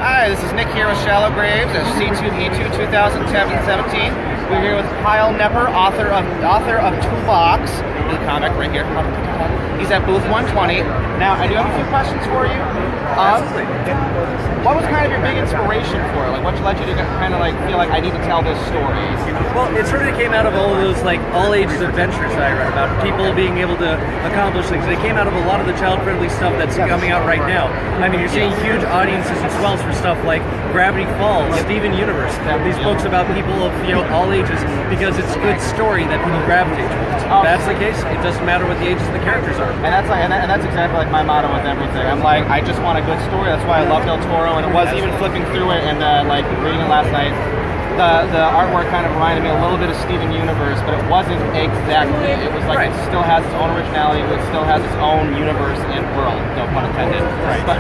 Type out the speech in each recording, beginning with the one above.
Hi, this is Nick here with Shallow Graves at C2E2 2017. We're here with Kyle Gnepper, author of Toolbox, the comic right here. He's at booth 120. Now, I do have a few questions for you. What was kind of your big inspiration for it? Like, what led you to kind of like feel like I need to tell this story? Well, it sort of came out of all of those like all-ages adventures that I read about people being able to accomplish things. They came out of a lot of the child-friendly stuff that's coming out right now. I mean, you're seeing huge audiences and swells for stuff like Gravity Falls, Steven Universe, these books about people of all ages, because it's a good story that people gravitate towards. If that's the case, it doesn't matter what the ages of the characters are. And that's like, and that's exactly like my motto with everything. I'm like, I just want a good story. That's why I love Del Toro, and it was even flipping through it and like reading it last night. The artwork kind of reminded me a little bit of Steven Universe, but it wasn't exactly. It was like it still has its own originality. It still has its own universe and world. No pun intended. Right. But,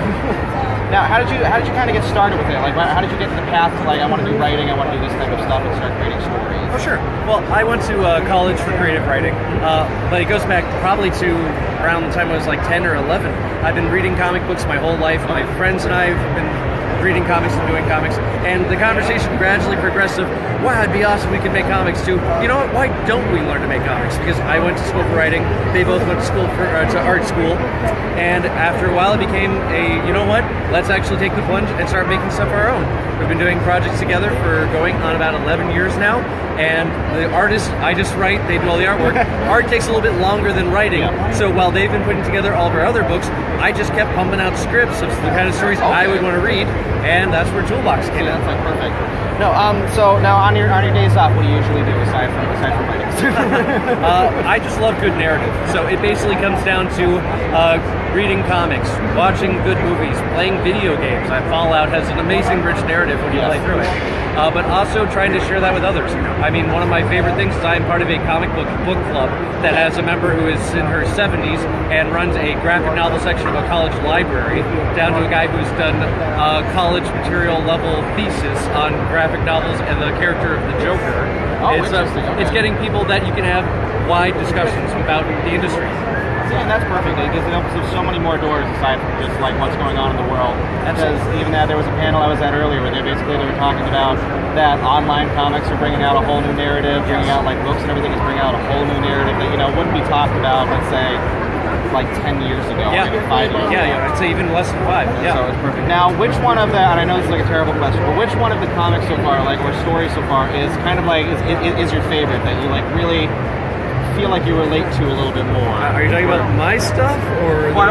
now, how did you kind of get started with it? Like, how did you get to the path to like, I want to do writing, I want to do this type of stuff, and start creating stories? Oh, sure. Well, I went to college for creative writing, but it goes back probably to around the time I was like 10 or 11. I've been reading comic books my whole life. My friends and I have been reading comics and doing comics, and the conversation gradually progressed of, wow, it'd be awesome we could make comics too. You know what, why don't we learn to make comics? Because I went to school for writing, they both went to school to art school, and after a while it became a, you know what, let's actually take the plunge and start making stuff our own. We've been doing projects together for going on about 11 years now, and the artists, I just write, they do all the artwork. Art takes a little bit longer than writing, so while they've been putting together all of our other books, I just kept pumping out scripts of the kind of stories I would want to read, and that's where Toolbox came in. That's like perfect. No, so now on your days off, what do you usually do aside from writing? I just love good narrative. So it basically comes down to reading comics, watching good movies, playing video games. Fallout has an amazing rich narrative when you play through it. But also trying to share that with others. I mean, one of my favorite things is I'm part of a comic book club that has a member who is in her 70s and runs a graphic novel section of a college library, down to a guy who's done college material level thesis on graphic novels and the character of the Joker. It's getting people that you can have wide discussions about the industry. And that's perfect because it opens up so many more doors aside from just like what's going on in the world. Because even that, there was a panel I was at earlier where they were talking about that online comics are bringing out a whole new narrative, bringing out like books and everything is bringing out a whole new narrative that wouldn't be talked about, let's say, like 10 years ago, maybe 5 years ago. Yeah, I'd say even less than 5. Yeah. So it's perfect. Now, which one of the, and I know this is like a terrible question, but which one of the comics so far, like, or stories so far, is kind of like, is your favorite that you like really feel like you relate to a little bit more? Are you talking about my stuff, or what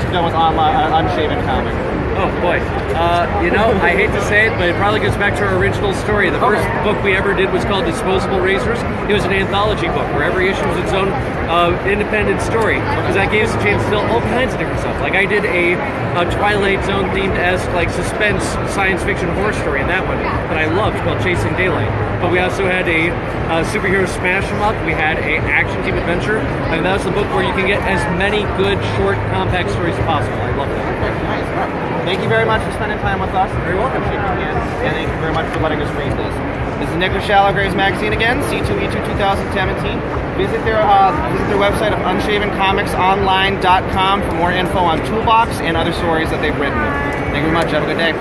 you've done with Unshaven Comics? Oh boy, I hate to say it, but it probably goes back to our original story. The first book we ever did was called Disposable Razors. It was an anthology book where every issue was its own independent story, because that gave us a chance to tell all kinds of different stuff. Like I did a Twilight Zone themed as like suspense science fiction horror story in that one that I loved called Chasing Daylight. But we also had a superhero smash 'em up. We had a action team adventure, and that was the book where you can get as many good short compact stories as possible. I love that. Nice. Thank you very much for spending time with us. Very welcome. And thank you very much for letting us read this. This is Nick with Shallow Graves Magazine again, C2E2 2017. Visit their website of unshavencomicsonline.com for more info on Toolbox and other stories that they've written. Thank you very much. Have a good day.